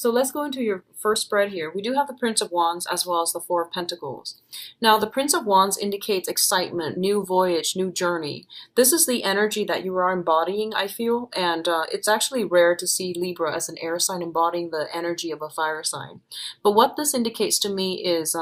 So let's go into your first spread here. We do have the Prince of Wands as well as the Four of Pentacles. Now, the Prince of Wands indicates excitement, new voyage, new journey. This is the energy that you are embodying, I feel, and it's actually rare to see Libra as an air sign embodying the energy of a fire sign. But what this indicates to me is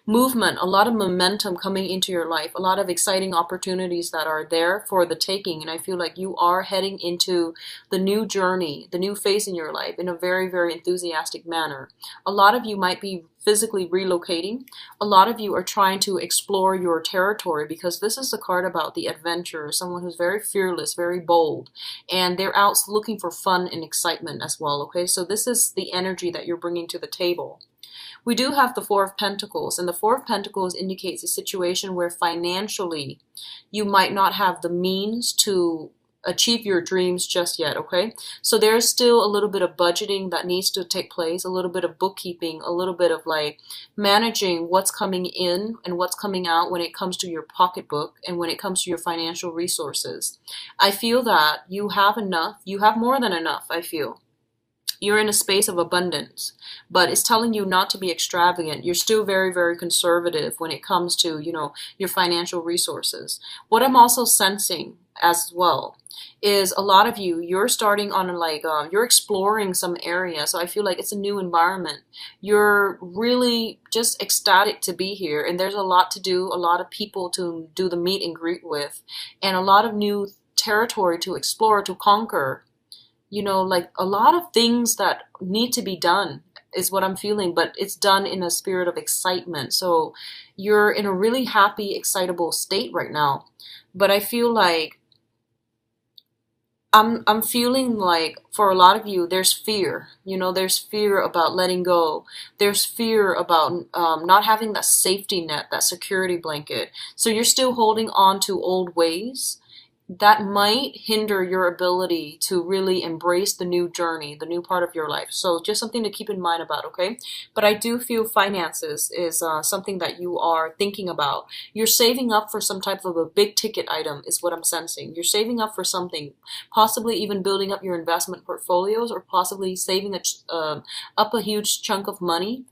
movement, a lot of momentum coming into your life, a lot of exciting opportunities that are there for the taking. And I feel like you are heading into the new journey, the new phase in your life in a very, very enthusiastic manner. A lot of you might be physically relocating. A lot of you are trying to explore your territory because this is the card about the adventurer, someone who's very fearless, very bold, and they're out looking for fun and excitement as well. Okay, so this is the energy that you're bringing to the table. We do have the Four of Pentacles, and the Four of Pentacles indicates a situation where financially you might not have the means to achieve your dreams just yet, okay? So there's still a little bit of budgeting that needs to take place, a little bit of bookkeeping, a little bit of like managing what's coming in and what's coming out when it comes to your pocketbook and when it comes to your financial resources. I feel that you have enough, you have more than enough, I feel. You're in a space of abundance, but it's telling you not to be extravagant. You're still very, very conservative when it comes to, your financial resources. What I'm also sensing as well is a lot of you, you're starting on you're exploring some area. So I feel like it's a new environment. You're really just ecstatic to be here. And there's a lot to do, a lot of people to do the meet and greet with, and a lot of new territory to explore, to conquer. Like a lot of things that need to be done is what I'm feeling, but it's done in a spirit of excitement. So you're in a really happy, excitable state right now. But I feel like I'm feeling like for a lot of you, there's fear. There's fear about letting go. There's fear about not having that safety net, that security blanket. So you're still holding on to old ways that might hinder your ability to really embrace the new journey, the new part of your life. So just something to keep in mind about, okay? But I do feel finances is something that you are thinking about. You're saving up for some type of a big ticket item is what I'm sensing. You're saving up for something, possibly even building up your investment portfolios or possibly saving up a huge chunk of money.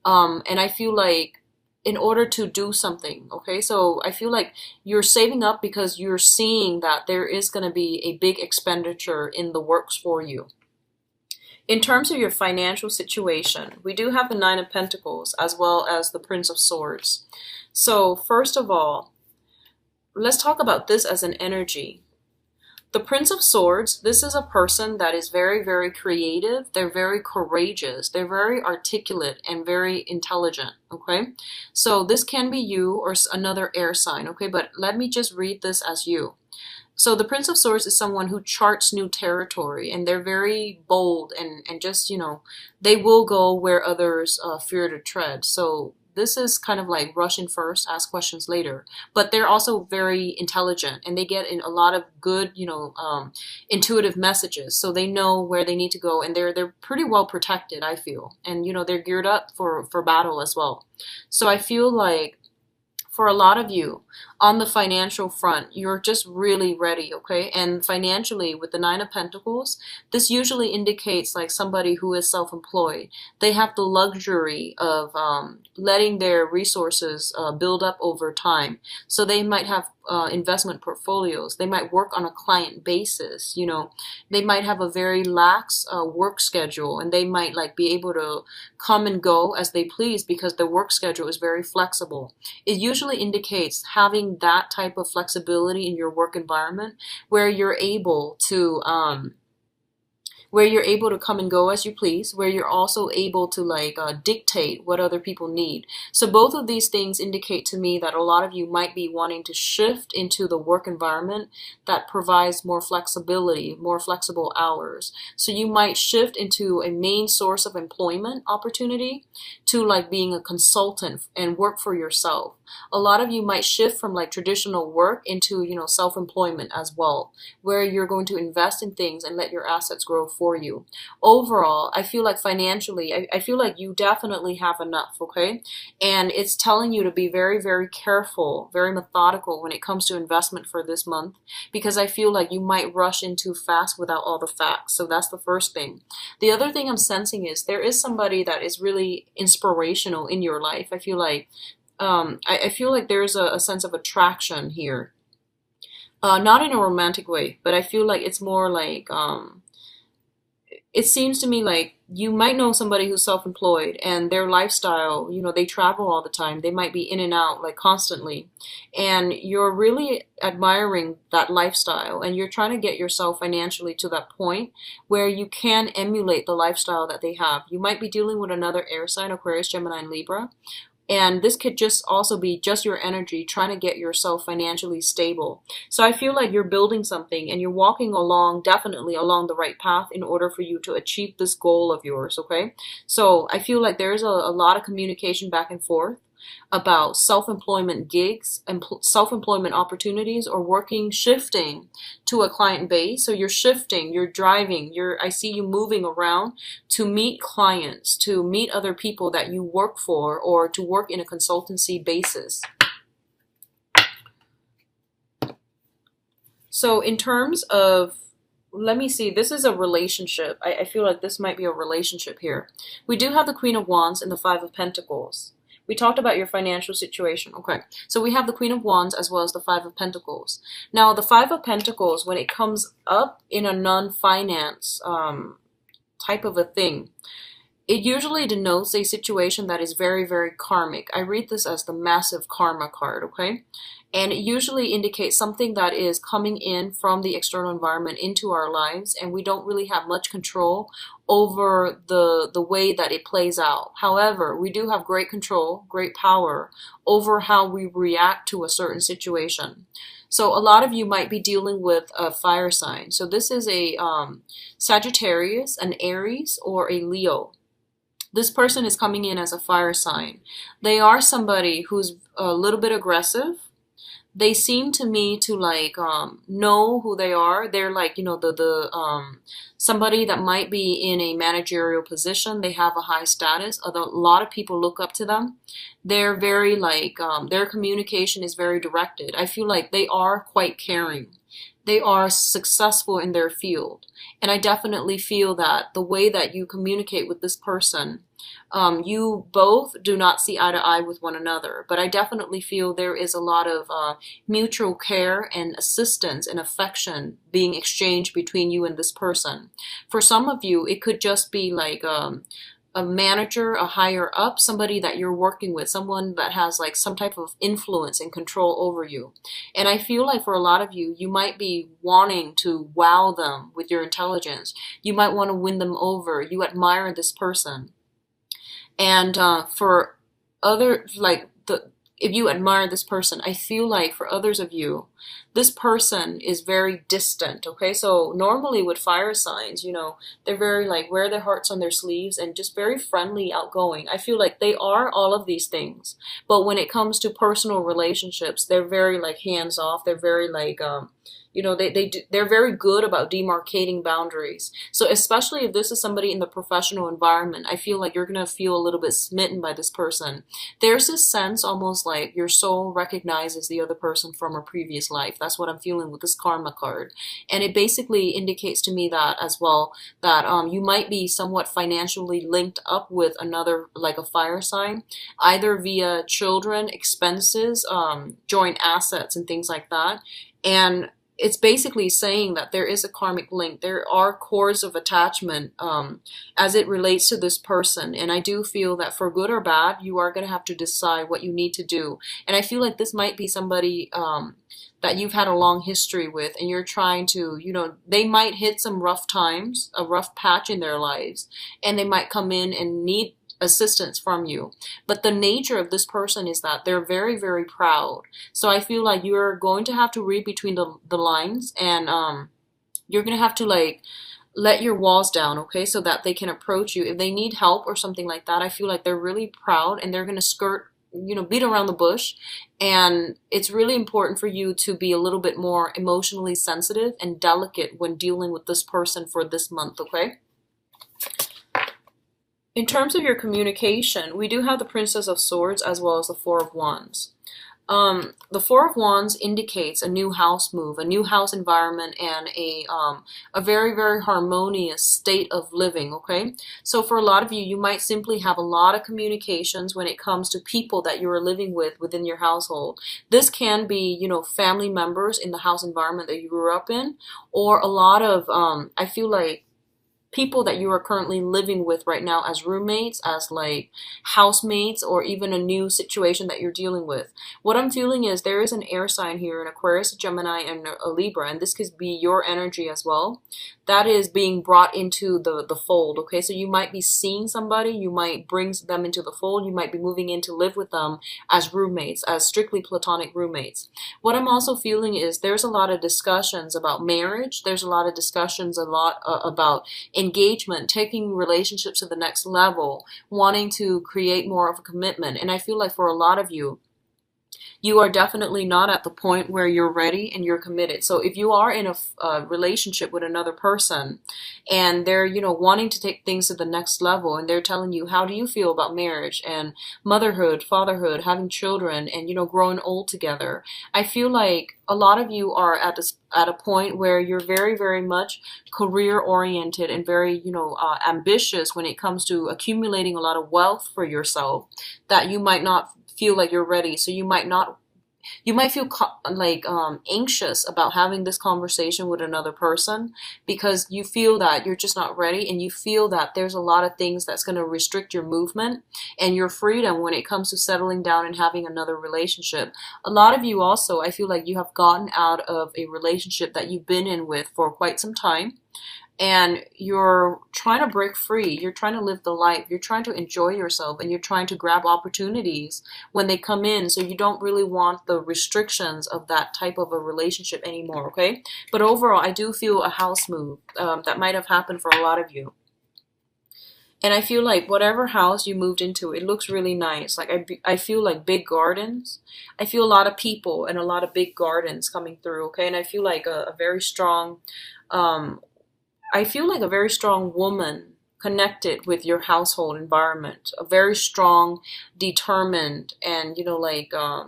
And I feel like in order to do something, okay? So I feel like you're saving up because you're seeing that there is going to be a big expenditure in the works for you. In terms of your financial situation, we do have the Nine of Pentacles as well as the Prince of Swords. So first of all, let's talk about this as an energy. The Prince of Swords, this is a person that is very, very creative. They're very courageous. They're very articulate and very intelligent, okay? So this can be you or another air sign, okay? But let me just read this as you. So the Prince of Swords is someone who charts new territory, and they're very bold and just, they will go where others fear to tread. So this is kind of like rush in first, ask questions later. But they're also very intelligent, and they get in a lot of good, intuitive messages. So they know where they need to go, and they're pretty well protected, I feel. And they're geared up for battle as well. So I feel like for a lot of you on the financial front, you're just really ready, okay? And financially, with the Nine of Pentacles, this usually indicates like somebody who is self-employed. They have the luxury of letting their resources build up over time. So they might have investment portfolios. They might work on a client basis. They might have a very lax work schedule, and they might be able to come and go as they please because their work schedule is very flexible. It usually indicates having that type of flexibility in your work environment where you're able to come and go as you please, where you're also able to dictate what other people need. So both of these things indicate to me that a lot of you might be wanting to shift into the work environment that provides more flexibility, more flexible hours. So you might shift into a main source of employment opportunity to being a consultant and work for yourself. A lot of you might shift from like traditional work into, self-employment as well, where you're going to invest in things and let your assets grow for you. Overall, I feel like financially, I feel like you definitely have enough, okay? And it's telling you to be very, very careful, very methodical when it comes to investment for this month, because I feel like you might rush in too fast without all the facts. So that's the first thing. The other thing I'm sensing is there is somebody that is really inspirational in your life. I feel like I feel like there's a sense of attraction here. Not in a romantic way, but I feel like it's more like it seems to me like you might know somebody who's self-employed and their lifestyle, they travel all the time. They might be in and out like constantly. And you're really admiring that lifestyle and you're trying to get yourself financially to that point where you can emulate the lifestyle that they have. You might be dealing with another air sign, Aquarius, Gemini, and Libra. And this could just also be just your energy trying to get yourself financially stable. So I feel like you're building something and you're walking along, definitely along the right path in order for you to achieve this goal of yours, okay? So I feel like there's a lot of communication back and forth about self-employment gigs and self-employment opportunities or working, shifting to a client base. So you're shifting, you're driving, I see you moving around to meet clients, to meet other people that you work for, or to work in a consultancy basis. So in terms of, let me see, this is a relationship. I feel like this might be a relationship here. We do have the Queen of Wands and the Five of Pentacles. We talked about your financial situation. Okay, so we have the Queen of Wands as well as the Five of Pentacles. Now, the Five of Pentacles, when it comes up in a non-finance type of a thing, it usually denotes a situation that is very, very karmic. I read this as the massive karma card, okay? And it usually indicates something that is coming in from the external environment into our lives, and we don't really have much control over the way that it plays out. However, we do have great control, great power over how we react to a certain situation. So a lot of you might be dealing with a fire sign. So this is a Sagittarius, an Aries, or a Leo. This person is coming in as a fire sign. They are somebody who's a little bit aggressive. They seem to me to like know who they are. They're like, somebody that might be in a managerial position. They have a high status. Although a lot of people look up to them. They're very like, their communication is very directed. I feel like they are quite caring. They are successful in their field. And I definitely feel that the way that you communicate with this person, you both do not see eye to eye with one another. But I definitely feel there is a lot of mutual care and assistance and affection being exchanged between you and this person. For some of you, it could just be like a manager, a higher up, somebody that you're working with, someone that has like some type of influence and control over you. And I feel like for a lot of you, you might be wanting to wow them with your intelligence. You might want to win them over. You admire this person. And for other, like if you admire this person, I feel like for others of you, this person is very distant, okay? So normally with fire signs, they're very like wear their hearts on their sleeves and just very friendly, outgoing. I feel like they are all of these things. But when it comes to personal relationships, they're very like hands off. They're very like, they're very good about demarcating boundaries. So especially if this is somebody in the professional environment, I feel like you're going to feel a little bit smitten by this person. There's this sense almost like your soul recognizes the other person from a previous life. That's what I'm feeling with this karma card. And it basically indicates to me that as well, that you might be somewhat financially linked up with another, like a fire sign, either via children, expenses, joint assets, and things like that. And it's basically saying that there is a karmic link. There are cords of attachment as it relates to this person. And I do feel that for good or bad, you are going to have to decide what you need to do. And I feel like this might be somebody that you've had a long history with, and you're trying to, they might hit some rough times, a rough patch in their lives, and they might come in and need assistance from you. But the nature of this person is that they're very, very proud. So I feel like you're going to have to read between the lines, and you're going to have to like let your walls down, okay, so that they can approach you. If they need help or something like that, I feel like they're really proud and they're going to skirt beat around the bush. And it's really important for you to be a little bit more emotionally sensitive and delicate when dealing with this person for this month, okay? In terms of your communication, we do have the Princess of Swords as well as the Four of Wands. The Four of Wands indicates a new house move, a new house environment, and a very, very harmonious state of living, okay? So for a lot of you, you might simply have a lot of communications when it comes to people that you are living with within your household. This can be, family members in the house environment that you grew up in, or a lot of, I feel like, people that you are currently living with right now as roommates, as like housemates, or even a new situation that you're dealing with. What I'm feeling is there is an air sign here, an Aquarius, a Gemini, and a Libra, and this could be your energy as well. That is being brought into the fold, okay? So you might be seeing somebody, you might bring them into the fold, you might be moving in to live with them as roommates, as strictly platonic roommates. What I'm also feeling is there's a lot of discussions about marriage, there's a lot of discussions about engagement, taking relationships to the next level, wanting to create more of a commitment. And I feel like for a lot of you, you are definitely not at the point where you're ready and you're committed. So if you are in a relationship with another person and they're, wanting to take things to the next level, and they're telling you, how do you feel about marriage and motherhood, fatherhood, having children, and, growing old together? I feel like a lot of you are at a point where you're very, very much career oriented and very, ambitious when it comes to accumulating a lot of wealth for yourself, that you might not feel like you're ready. So you might feel anxious about having this conversation with another person because you feel that you're just not ready, and you feel that there's a lot of things that's going to restrict your movement and your freedom when it comes to settling down and having another relationship. A lot of you also, I feel like you have gotten out of a relationship that you've been in with for quite some time, and you're trying to break free, you're trying to live the life, you're trying to enjoy yourself, and you're trying to grab opportunities when they come in, so you don't really want the restrictions of that type of a relationship anymore, okay? But overall, I do feel a house move that might have happened for a lot of you. And I feel like whatever house you moved into, it looks really nice. Like I feel like big gardens. I feel a lot of people and a lot of big gardens coming through, okay? And I feel like a very strong... I feel like a very strong woman connected with your household environment, a very strong, determined, and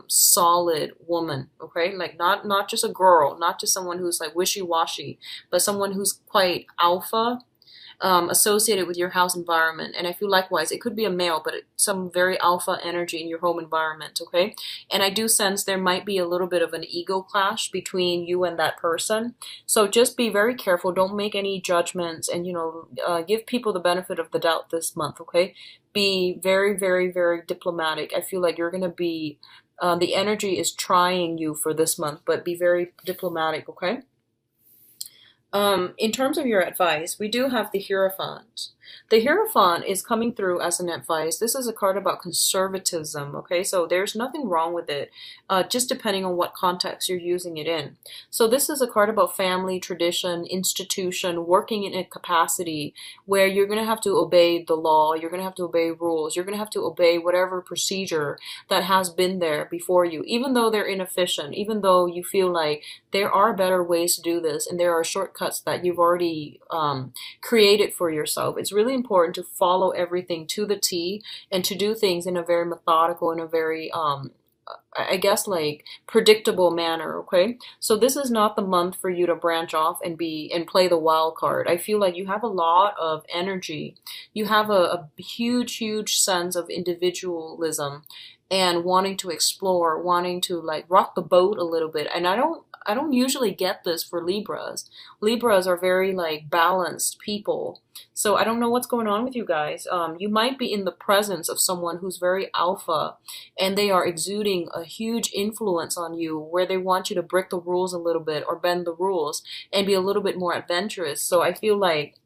solid woman. Okay, like not just a girl, not just someone who's like wishy-washy, but someone who's quite alpha, associated with your house environment. And I feel likewise, it could be a male, but some very alpha energy in your home environment, okay? And I do sense there might be a little bit of an ego clash between you and that person. So just be very careful. Don't make any judgments, and, give people the benefit of the doubt this month, okay? Be very, very, very diplomatic. I feel like you're going to be, the energy is trying you for this month, but be very diplomatic, okay? In terms of your advice, we do have the Hierophant. The Hierophant is coming through as an advice. This is a card about conservatism, okay? So there's nothing wrong with it, just depending on what context you're using it in. So this is a card about family, tradition, institution, working in a capacity where you're going to have to obey the law, you're going to have to obey rules, you're going to have to obey whatever procedure that has been there before you, even though they're inefficient, even though you feel like there are better ways to do this and there are shortcuts that you've already created for yourself. It's really important to follow everything to the T and to do things in a very methodical, in a very I guess like predictable manner, okay? So this is not the month for you to branch off and play the wild card. I feel like you have a lot of energy. You have a huge sense of individualism and wanting to explore, wanting to like rock the boat a little bit. And I don't usually get this for Libras. Libras are very like balanced people. So I don't know what's going on with you guys. You might be in the presence of someone who's very alpha, and they are exuding a huge influence on you where they want you to break the rules a little bit or bend the rules and be a little bit more adventurous. So I feel like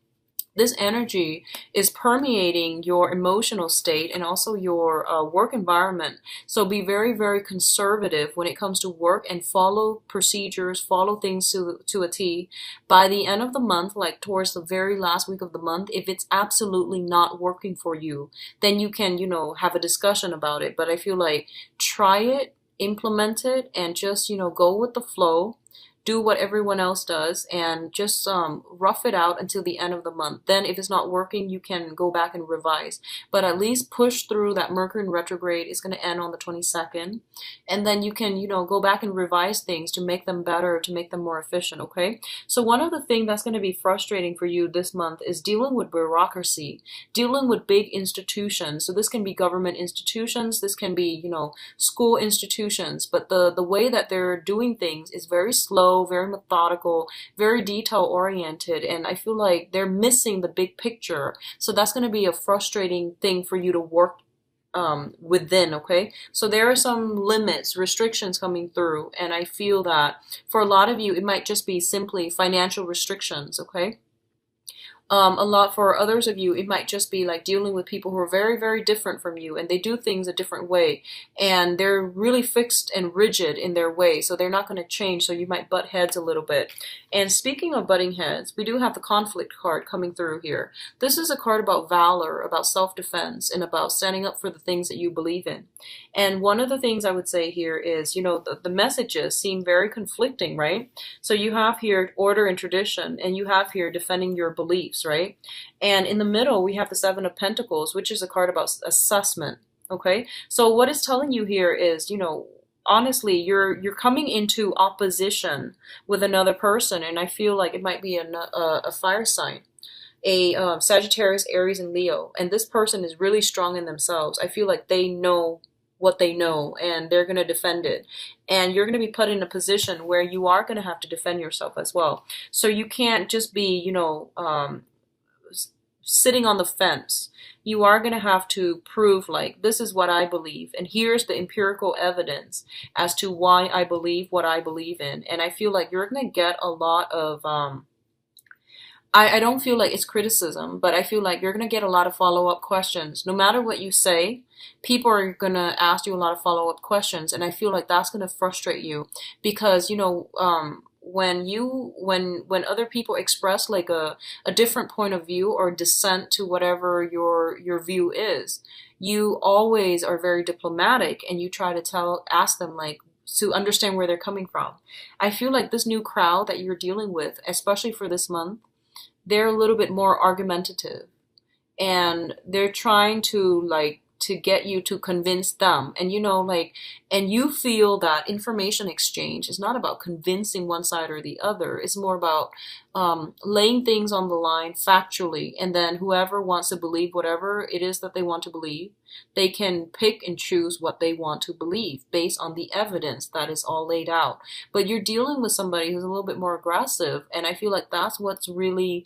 this energy is permeating your emotional state and also your work environment. So be very, very conservative when it comes to work and follow procedures, follow things to a T. By the end of the month, like towards the very last week of the month, if it's absolutely not working for you, then you can, have a discussion about it. But I feel like try it, implement it, and just, go with the flow, do what everyone else does, and just rough it out until the end of the month. Then if it's not working, you can go back and revise, but at least push through. That Mercury in retrograde is going to end on the 22nd, and then you can go back and revise things to make them better, to make them more efficient. Okay, so one of the things that's going to be frustrating for you this month is dealing with bureaucracy, dealing with big institutions. So this can be government institutions, this can be school institutions, but the way that they're doing things is very slow, very methodical, very detail oriented, and I feel like they're missing the big picture. So that's going to be a frustrating thing for you to work within. Okay, so there are some limits, restrictions coming through, and I feel that for a lot of you it might just be simply financial restrictions. Okay, a lot for others of you, it might just be like dealing with people who are very, very different from you, and they do things a different way, and they're really fixed and rigid in their way, so they're not going to change, so you might butt heads a little bit. And speaking of butting heads, we do have the conflict card coming through here. This is a card about valor, about self-defense, and about standing up for the things that you believe in. And one of the things I would say here is, the messages seem very conflicting, right? So you have here order and tradition, and you have here defending your beliefs, right? And in the middle, we have the Seven of Pentacles, which is a card about assessment. Okay, so what it's telling you here is, honestly, you're coming into opposition with another person, and I feel like it might be a fire sign, a Sagittarius, Aries, and Leo, and this person is really strong in themselves. I feel like they know what they know, and they're going to defend it, and you're going to be put in a position where you are going to have to defend yourself as well. So you can't just be sitting on the fence. You are going to have to prove, like, this is what I believe, and here's the empirical evidence as to why I believe what I believe in. And I feel like you're going to get a lot of I don't feel like it's criticism, but I feel like you're going to get a lot of follow-up questions. No matter what you say, people are going to ask you a lot of follow-up questions, and I feel like that's going to frustrate you because, when other people express like a different point of view or dissent to whatever your view is, you always are very diplomatic, and you try to ask them, like, to understand where they're coming from. I feel like this new crowd that you're dealing with, especially for this month, they're a little bit more argumentative, and they're trying to get you to convince them. And and you feel that information exchange is not about convincing one side or the other. It's more about laying things on the line factually, and then whoever wants to believe whatever it is that they want to believe, they can pick and choose what they want to believe based on the evidence that is all laid out. But you're dealing with somebody who's a little bit more aggressive, and I feel like that's what's really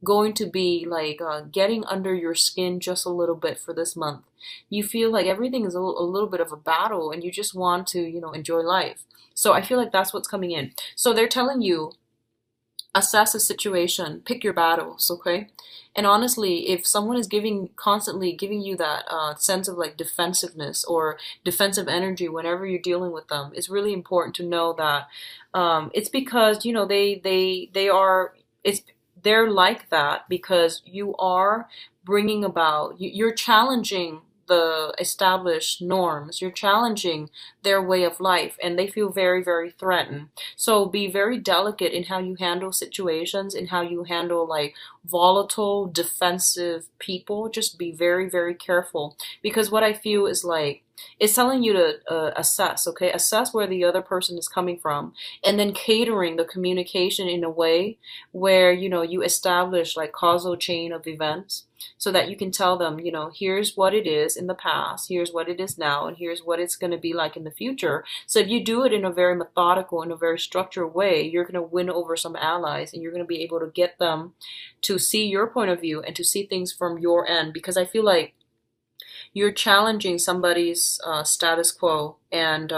going to be like getting under your skin just a little bit for this month. You feel like everything is a little bit of a battle, and you just want to, enjoy life. So I feel like that's what's coming in. So they're telling you, assess the situation, pick your battles, okay? And honestly, if someone is constantly giving you that sense of like defensiveness or defensive energy whenever you're dealing with them, it's really important to know that it's because they're like that because you are bringing about, you're challenging the established norms, you're challenging their way of life, and they feel very, very threatened. So be very delicate in how you handle situations, in how you handle like volatile, defensive people. Just be very, very careful, because what I feel is like, it's telling you to assess, okay? Assess where the other person is coming from, and then catering the communication in a way where, you establish like causal chain of events, so that you can tell them, here's what it is in the past, here's what it is now, and here's what it's going to be like in the future. So if you do it in a very methodical, in a very structured way, you're going to win over some allies, and you're going to be able to get them to see your point of view and to see things from your end, because I feel like you're challenging somebody's status quo, and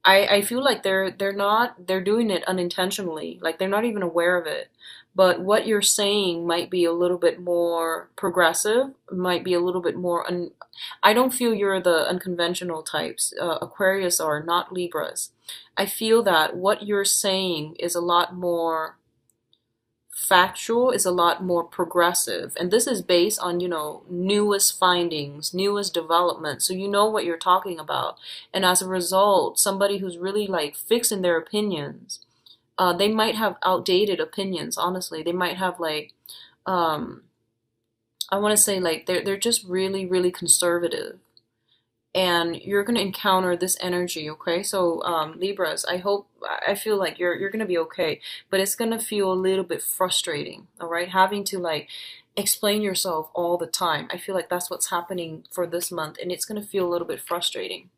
I feel like they're doing it unintentionally, like they're not even aware of it, but what you're saying might be a little bit more progressive, might be a little bit more I don't feel you're the unconventional types. Aquarius are not Libras. I feel that what you're saying is a lot more factual, is a lot more progressive, and this is based on, newest findings, newest development, so you know what you're talking about. And as a result, somebody who's really like fixed in their opinions, they might have outdated opinions. Honestly, they might have like, um I want to say like they're just really really conservative, and you're going to encounter this energy. Okay, so Libras, I feel like you're going to be okay, but it's going to feel a little bit frustrating. All right, having to like explain yourself all the time. I feel like that's what's happening for this month, and it's going to feel a little bit frustrating.